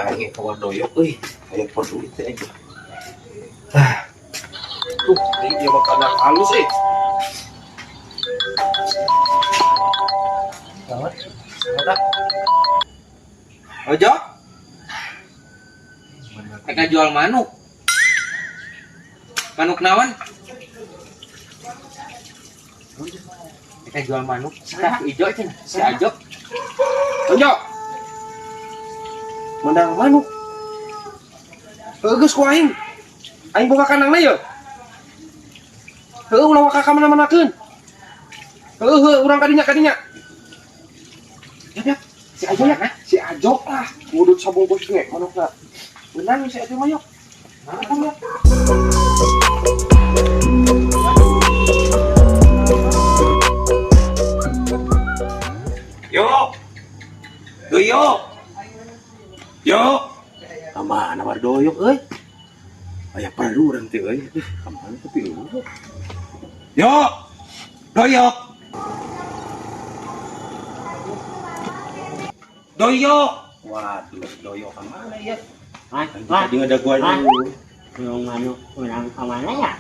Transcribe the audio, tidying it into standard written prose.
Angin kawan doyok, kayak perlu itu aja. Ini dia makanan halus Selamat, selamat. Ojo, mereka jual manuk. Manuk nawan? Mereka jual manuk. Kita hijau aja, si Ajo. Ojo, menang manuk. Geus ku aing. Aing boga kanangna ye. Heuh ulah waka ka mana-manakeun. Heuh urang kadinya. Ya, si Ajo ya, si Ajo lah. Ngudut sabungkus ge manukna. Beunang si Ajo mah yuk. Nah, Yo. Doyok. Yo. Kamana war doyok euy? Aya perlu urang teh euy. Kamana tapi lu. Yo. Doyok. Doyok. Waduh, doyok kemana ya? Tadi ada gua dulu. Yung ano, unang kamana ya?